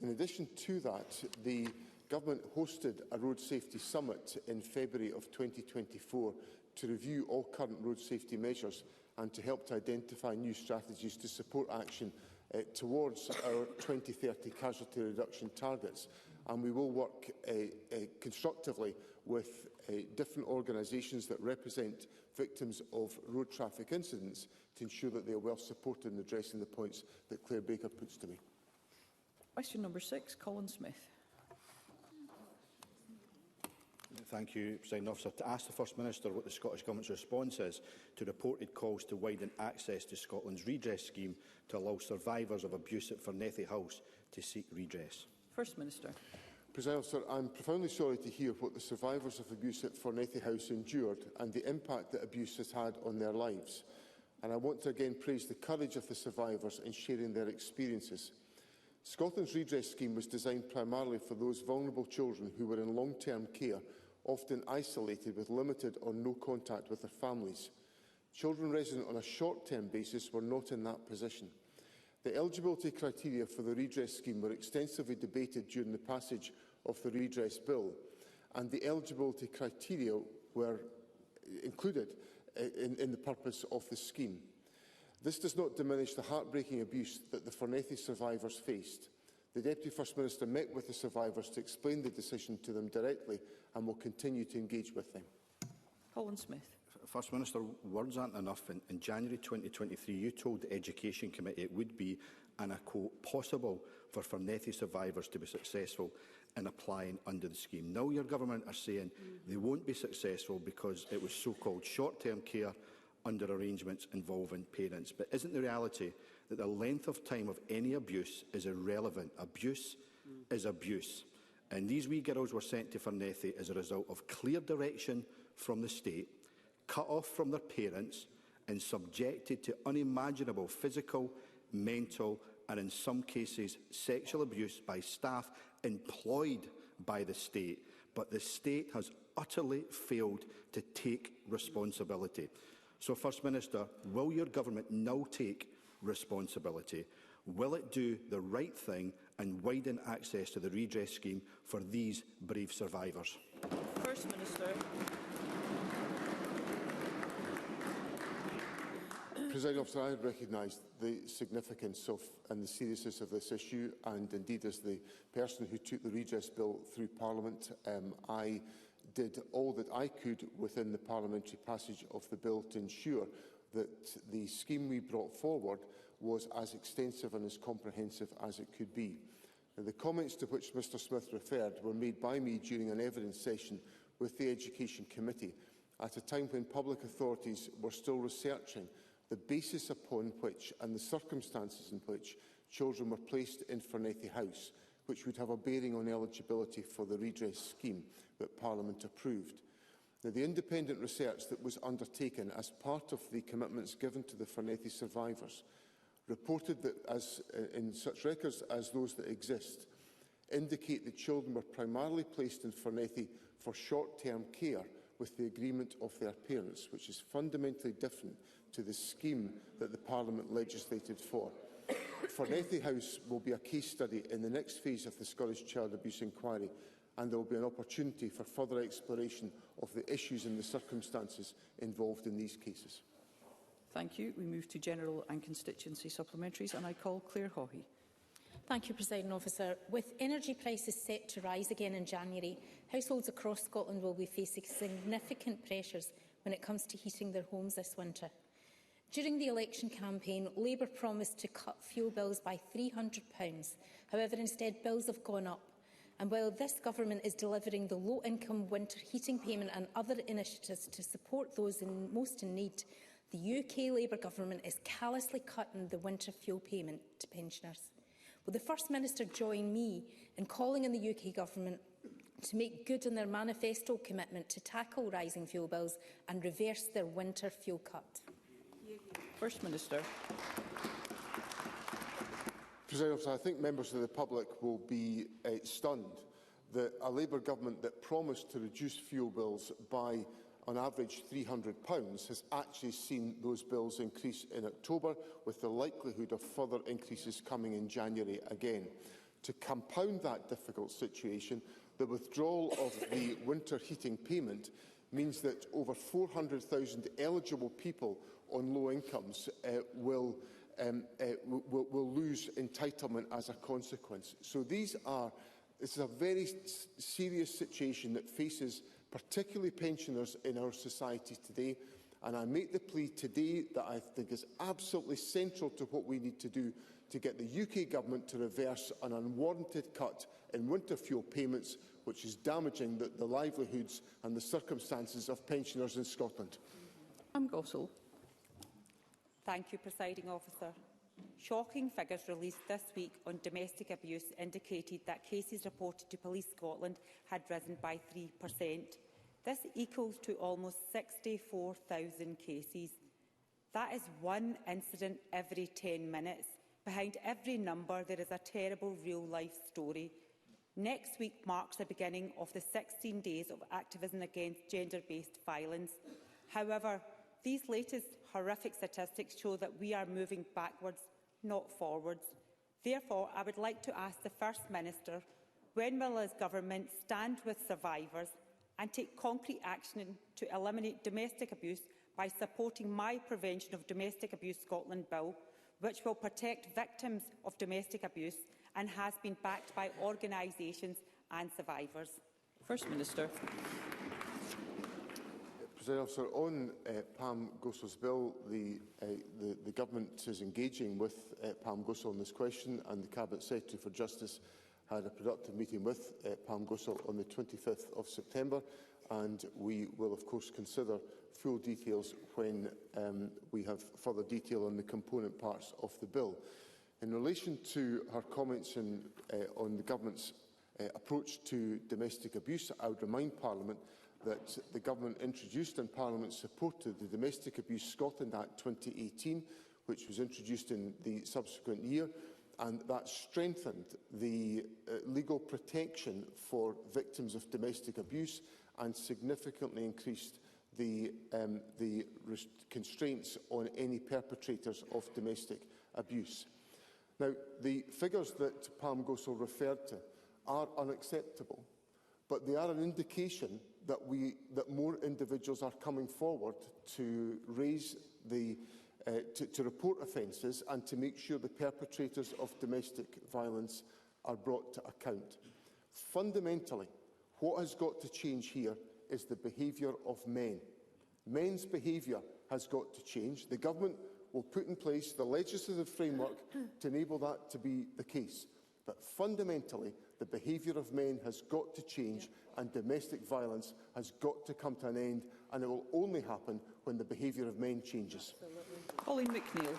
In addition to that, the Government hosted a road safety summit in February of 2024 to review all current road safety measures and to help to identify new strategies to support action towards our 2030 casualty reduction targets. And we will work constructively with different organisations that represent victims of road traffic incidents to ensure that they are well supported in addressing the points that Claire Baker puts to me. Question number 6, Colin Smith. Thank you, Presiding Officer. To ask the First Minister what the Scottish Government's response is to reported calls to widen access to Scotland's redress scheme to allow survivors of abuse at Firnethi House to seek redress. First Minister. Presiding Officer, I am profoundly sorry to hear what the survivors of abuse at Firnethi House endured and the impact that abuse has had on their lives. And I want to again praise the courage of the survivors in sharing their experiences. Scotland's redress scheme was designed primarily for those vulnerable children who were in long-term care, often isolated with limited or no contact with their families. Children resident on a short-term basis were not in that position. The eligibility criteria for the redress scheme were extensively debated during the passage of the redress bill, and the eligibility criteria were included in the purpose of the scheme. This does not diminish the heartbreaking abuse that the Firnethi survivors faced. The Deputy First Minister met with the survivors to explain the decision to them directly and will continue to engage with them. Colin Smith. First Minister, words aren't enough. In January 2023, you told the Education Committee it would be, and I quote, possible for Firnethi survivors to be successful in applying under the scheme. Now your government are saying they won't be successful because it was so-called short-term care under arrangements involving parents. But isn't the reality that the length of time of any abuse is irrelevant? Abuse is abuse. And these wee girls were sent to Firnethi as a result of clear direction from the state, cut off from their parents and subjected to unimaginable physical, mental and in some cases sexual abuse by staff employed by the state. But the state has utterly failed to take responsibility. So, First Minister, will your government now take responsibility? Will it do the right thing and widen access to the redress scheme for these brave survivors? First Minister. Presiding Officer, I recognise the significance of and the seriousness of this issue, and indeed as the person who took the redress bill through Parliament, I did all that I could within the parliamentary passage of the bill to ensure that the scheme we brought forward was as extensive and as comprehensive as it could be. Now, the comments to which Mr Smith referred were made by me during an evidence session with the Education Committee at a time when public authorities were still researching the basis upon which and the circumstances in which children were placed in Firnethi House, which would have a bearing on eligibility for the redress scheme that Parliament approved. Now, the independent research that was undertaken as part of the commitments given to the Firnethi survivors reported that, in such records as those that exist, indicate that children were primarily placed in Firnethi for short-term care with the agreement of their parents, which is fundamentally different to the scheme that the Parliament legislated for. Firnethi House will be a case study in the next phase of the Scottish Child Abuse Inquiry, and there will be an opportunity for further exploration of the issues and the circumstances involved in these cases. Thank you. We move to general and constituency supplementaries, and I call Claire Haughey. Thank you, Presiding Officer. With energy prices set to rise again in January, households across Scotland will be facing significant pressures when it comes to heating their homes this winter. During the election campaign, Labour promised to cut fuel bills by £300. However, instead, bills have gone up. And while this government is delivering the low-income winter heating payment and other initiatives to support those most in need, the UK Labour government is callously cutting the winter fuel payment to pensioners. Will the First Minister join me in calling on the UK government to make good on their manifesto commitment to tackle rising fuel bills and reverse their winter fuel cut? First Minister. Presiding Officer, I think members of the public will be stunned that a Labour government that promised to reduce fuel bills by on average £300 has actually seen those bills increase in October, with the likelihood of further increases coming in January again. To compound that difficult situation, the withdrawal of the winter heating payment means that over 400,000 eligible people on low incomes will lose entitlement as a consequence. So this is a very serious situation that faces particularly pensioners in our society today, and I make the plea today that I think is absolutely central to what we need to do to get the UK government to reverse an unwarranted cut in winter fuel payments, which is damaging the livelihoods and the circumstances of pensioners in Scotland. Gossel. Thank you, Presiding Officer. Shocking figures released this week on domestic abuse indicated that cases reported to Police Scotland had risen by 3%. This equals to almost 64,000 cases. That is one incident every 10 minutes. Behind every number, there is a terrible real-life story. Next week marks the beginning of the 16 days of activism against gender-based violence. However, these latest horrific statistics show that we are moving backwards, not forwards. Therefore, I would like to ask the First Minister, when will his government stand with survivors and take concrete action to eliminate domestic abuse by supporting my Prevention of Domestic Abuse Scotland bill, which will protect victims of domestic abuse and has been backed by organisations and survivors? First Minister. Presiding Officer, on Pam Gossel's bill, the Government is engaging with Pam Gossel on this question, and the Cabinet Secretary for Justice had a productive meeting with Pam Gossel on the 25th of September, and we will of course consider full details when we have further detail on the component parts of the bill. In relation to her comments on the Government's approach to domestic abuse, I would remind Parliament that the Government introduced and Parliament supported the Domestic Abuse Scotland Act 2018, which was introduced in the subsequent year, and that strengthened the legal protection for victims of domestic abuse and significantly increased the constraints on any perpetrators of domestic abuse. Now, the figures that Pam Gossel referred to are unacceptable, but they are an indication that more individuals are coming forward to raise to report offences and to make sure the perpetrators of domestic violence are brought to account. Fundamentally, what has got to change here is the behaviour of men. Men's behaviour has got to change. The Government will put in place the legislative framework to enable that to be the case. But fundamentally, the behaviour of men has got to change and domestic violence has got to come to an end, and it will only happen when the behaviour of men changes. Colleen McNeill.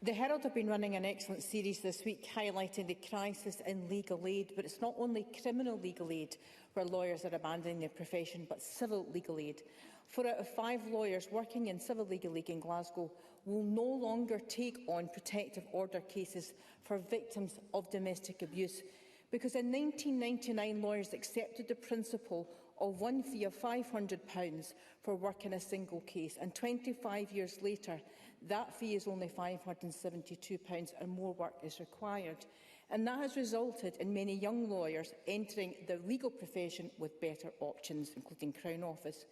The Herald have been running an excellent series this week highlighting the crisis in legal aid, but it's not only criminal legal aid where lawyers are abandoning their profession, but civil legal aid. 4 out of 5 lawyers working in civil legal aid in Glasgow will no longer take on protective order cases for victims of domestic abuse, because in 1999 lawyers accepted the principle of one fee of £500 for work in a single case, and 25 years later that fee is only £572 and more work is required. And that has resulted in many young lawyers entering the legal profession with better options, including Crown Office.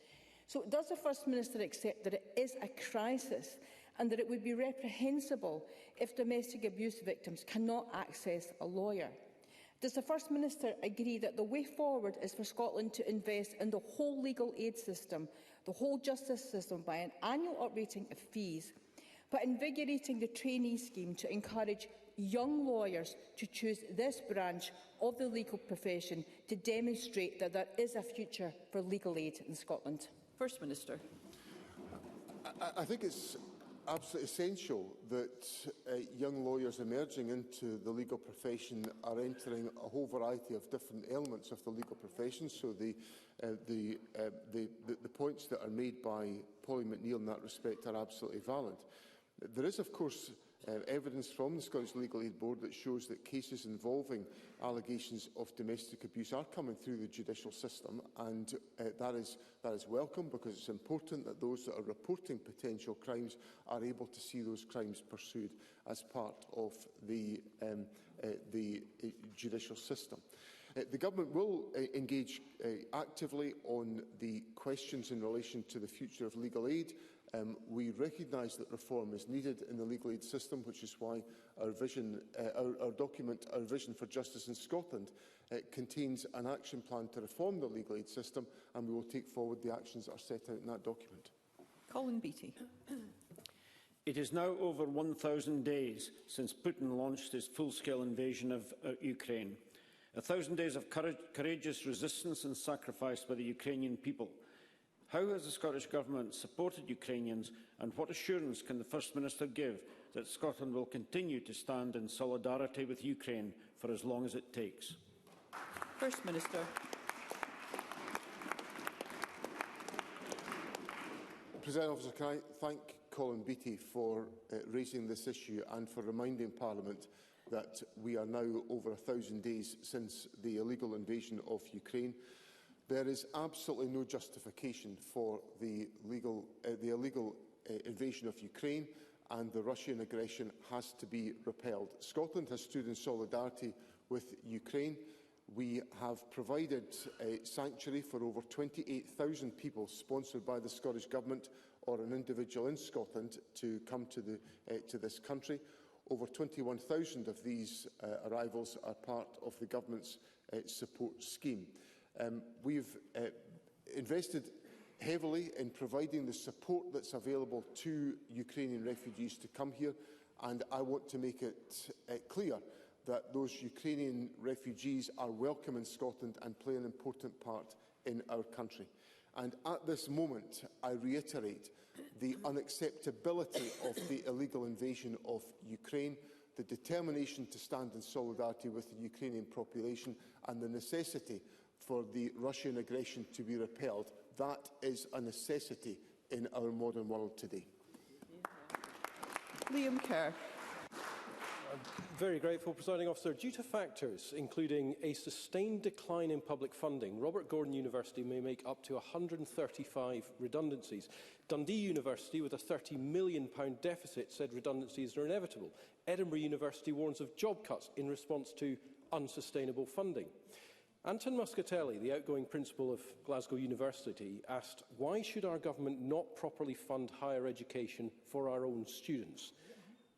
So does the First Minister accept that it is a crisis and that it would be reprehensible if domestic abuse victims cannot access a lawyer? Does the First Minister agree that the way forward is for Scotland to invest in the whole legal aid system, the whole justice system, by an annual uprating of fees, but invigorating the trainee scheme to encourage young lawyers to choose this branch of the legal profession to demonstrate that there is a future for legal aid in Scotland? First Minister. I think it's absolutely essential that young lawyers emerging into the legal profession are entering a whole variety of different elements of the legal profession. So the points that are made by Polly McNeill in that respect are absolutely valid. There is, of course, evidence from the Scottish Legal Aid Board that shows that cases involving allegations of domestic abuse are coming through the judicial system, and that is welcome, because it's important that those that are reporting potential crimes are able to see those crimes pursued as part of the judicial system. The Government will engage actively on the questions in relation to the future of legal aid. We recognise that reform is needed in the legal aid system, which is why our vision, our document, Our Vision for Justice in Scotland, contains an action plan to reform the legal aid system, and we will take forward the actions that are set out in that document. Colin Beattie. It is now over 1,000 days since Putin launched his full-scale invasion of Ukraine. 1,000 days of courageous resistance and sacrifice by the Ukrainian people. How has the Scottish Government supported Ukrainians, and what assurance can the First Minister give that Scotland will continue to stand in solidarity with Ukraine for as long as it takes? First Minister. Presiding Officer, can I thank Colin Beattie for raising this issue and for reminding Parliament that we are now over 1,000 days since the illegal invasion of Ukraine. There is absolutely no justification for the illegal invasion of Ukraine, and the Russian aggression has to be repelled. Scotland has stood in solidarity with Ukraine. We have provided sanctuary for over 28,000 people sponsored by the Scottish Government or an individual in Scotland to come to this country. Over 21,000 of these arrivals are part of the Government's support scheme. We've invested heavily in providing the support that's available to Ukrainian refugees to come here, and I want to make it clear that those Ukrainian refugees are welcome in Scotland and play an important part in our country. And at this moment, I reiterate the unacceptability of the illegal invasion of Ukraine, the determination to stand in solidarity with the Ukrainian population, and the necessity for the Russian aggression to be repelled. That is a necessity in our modern world today. Liam Kerr. I'm very grateful, Presiding Officer. Due to factors including a sustained decline in public funding, Robert Gordon University may make up to 135 redundancies. Dundee University, with a £30 million deficit, said redundancies are inevitable. Edinburgh University warns of job cuts in response to unsustainable funding. Anton Muscatelli, the outgoing principal of Glasgow University, asked, why should our government not properly fund higher education for our own students?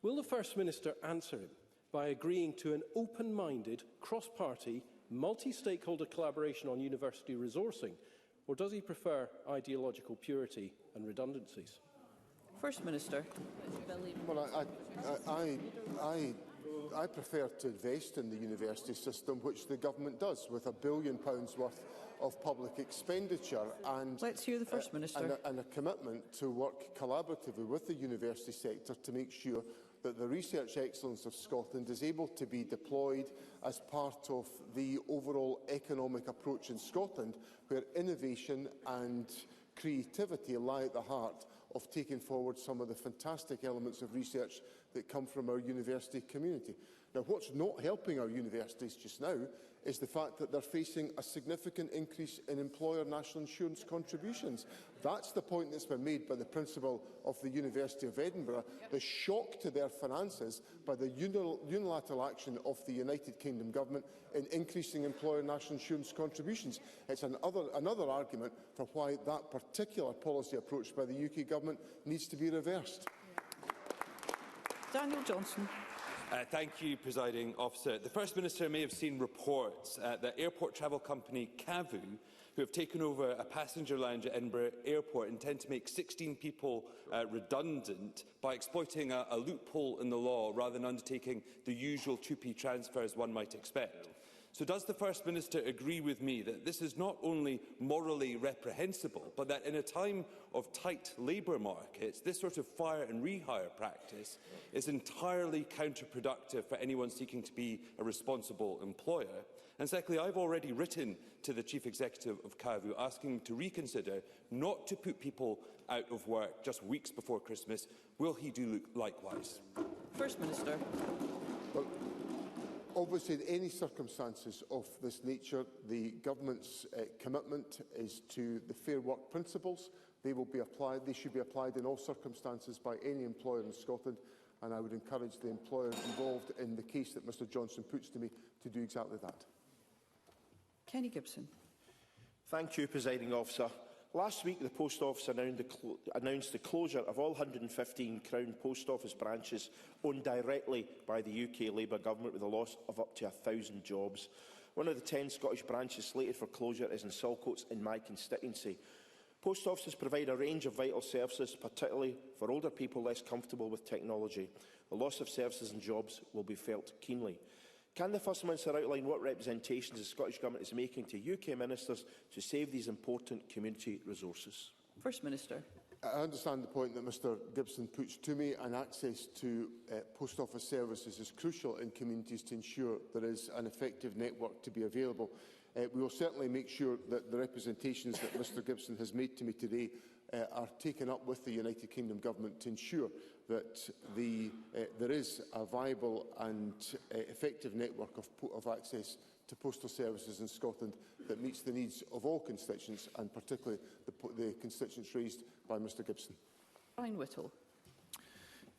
Will the First Minister answer him by agreeing to an open-minded, cross-party, multi-stakeholder collaboration on university resourcing, or does he prefer ideological purity and redundancies? First Minister. Well, I prefer to invest in the university system, which the government does, with £1 billion worth of public expenditure. And let's hear the First Minister. And a commitment to work collaboratively with the university sector to make sure that the research excellence of Scotland is able to be deployed as part of the overall economic approach in Scotland, where innovation and creativity lie at the heart of taking forward some of the fantastic elements of research that come from our university community. Now, what's not helping our universities just now is the fact that they're facing a significant increase in employer national insurance contributions. That's the point that's been made by the principal of the University of Edinburgh, the shock to their finances by the unilateral action of the United Kingdom Government in increasing employer national insurance contributions. It's another argument for why that particular policy approach by the UK Government needs to be reversed. Daniel Johnson. Thank you, Presiding Officer. The First Minister may have seen reports that airport travel company Cavu, who have taken over a passenger lounge at Edinburgh Airport, intend to make 16 people redundant by exploiting a loophole in the law rather than undertaking the usual 2p transfers one might expect. So does the First Minister agree with me that this is not only morally reprehensible, but that in a time of tight labour markets, this sort of fire and rehire practice is entirely counterproductive for anyone seeking to be a responsible employer? And secondly, I've already written to the Chief Executive of Cavu asking him to reconsider not to put people out of work just weeks before Christmas. Will he do likewise? First Minister. Well, obviously, in any circumstances of this nature, the government's commitment is to the Fair Work principles. They will be applied. They should be applied in all circumstances by any employer in Scotland, and I would encourage the employers involved in the case that Mr Johnson puts to me to do exactly that. Kenny Gibson. Thank you, Presiding Officer. Last week, the Post Office announced the closure of all 115 Crown Post Office branches owned directly by the UK Labour Government, with a loss of up to 1,000 jobs. One of the 10 Scottish branches slated for closure is in Saltcoats in my constituency. Post offices provide a range of vital services, particularly for older people less comfortable with technology. The loss of services and jobs will be felt keenly. Can the First Minister outline what representations the Scottish Government is making to UK ministers to save these important community resources? First Minister. I understand the point that Mr Gibson puts to me, and access to post office services is crucial in communities to ensure there is an effective network to be available. We will certainly make sure that the representations that Mr Gibson has made to me today are taken up with the United Kingdom Government to ensure that there is a viable and effective network of access to postal services in Scotland that meets the needs of all constituents, and particularly the constituents raised by Mr Gibson. Brian Whittle.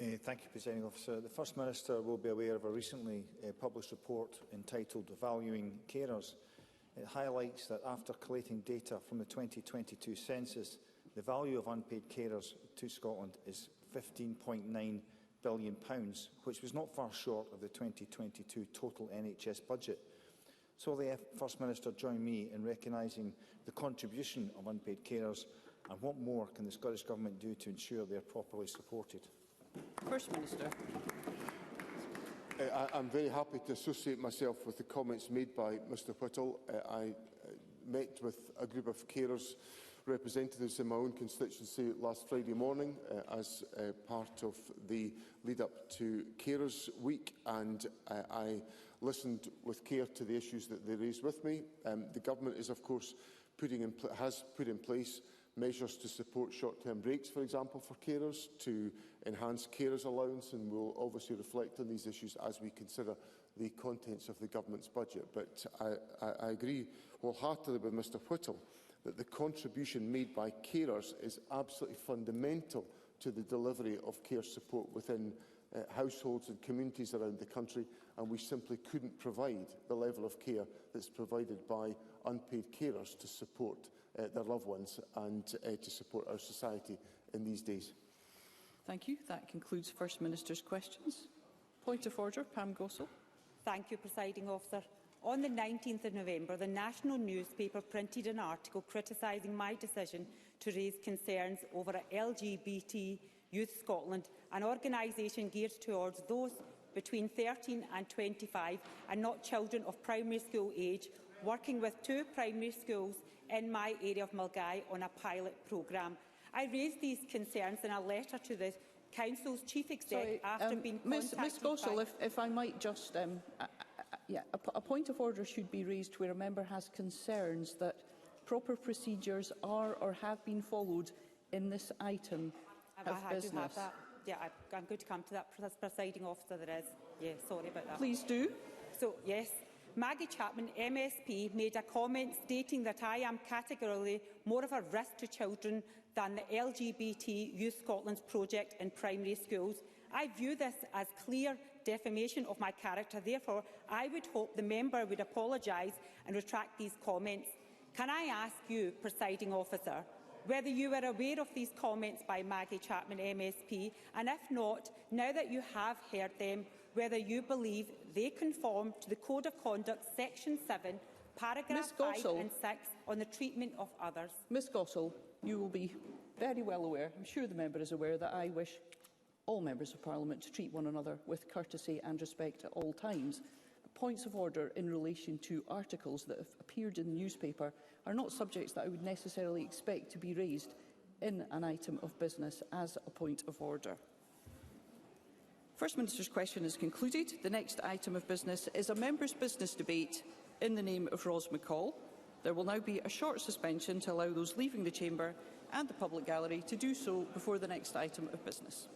Thank you, Presiding Officer. The First Minister will be aware of a recently published report entitled Valuing Carers. It highlights that after collating data from the 2022 census, the value of unpaid carers to Scotland is £15.9 billion, which was not far short of the 2022 total NHS budget. So will the First Minister join me in recognising the contribution of unpaid carers, and what more can the Scottish Government do to ensure they are properly supported? First Minister. I'm very happy to associate myself with the comments made by Mr Whittle. I met with a group of carers representatives in my own constituency last Friday morning as part of the lead-up to Carers Week, and I listened with care to the issues that they raised with me. The Government is, of course, has put in place measures to support short-term breaks, for example, for carers, to enhance carers allowance, and we'll obviously reflect on these issues as we consider the contents of the Government's budget. But I agree wholeheartedly with Mr Whittle that the contribution made by carers is absolutely fundamental to the delivery of care support within households and communities around the country, and we simply couldn't provide the level of care that's provided by unpaid carers to support their loved ones and to support our society in these days. Thank you. That concludes First Minister's questions. Point of order, Pam Gossel. Thank you, Presiding Officer. On the 19th of November, the national newspaper printed an article criticising my decision to raise concerns over LGBT Youth Scotland, an organisation geared towards those between 13 and 25 and not children of primary school age, working with 2 primary schools in my area of Milngavie on a pilot programme. I raised these concerns in a letter to the Council's Chief Exec after being contacted Ms Gossel, if I might just... a point of order should be raised where a member has concerns that proper procedures are or have been followed in this item of business. Yeah, I'm going to come to that, Presiding Officer. There is. Yeah, sorry about that. Please do. So, yes. Maggie Chapman, MSP, made a comment stating that I am categorically more of a risk to children than the LGBT Youth Scotland's project in primary schools. I view this as clear defamation of my character. Therefore, I would hope the member would apologise and retract these comments. Can I ask you, Presiding Officer, whether you were aware of these comments by Maggie Chapman, MSP, and if not, now that you have heard them, whether you believe they conform to the Code of Conduct, Section 7, paragraph 5 and 6, on the treatment of others? Ms Gossel, you will be very well aware, I'm sure the member is aware, that I wish all members of Parliament to treat one another with courtesy and respect at all times. Points of order in relation to articles that have appeared in the newspaper are not subjects that I would necessarily expect to be raised in an item of business as a point of order. First Minister's question is concluded. The next item of business is a member's business debate in the name of Ros McCall. There will now be a short suspension to allow those leaving the chamber and the public gallery to do so before the next item of business.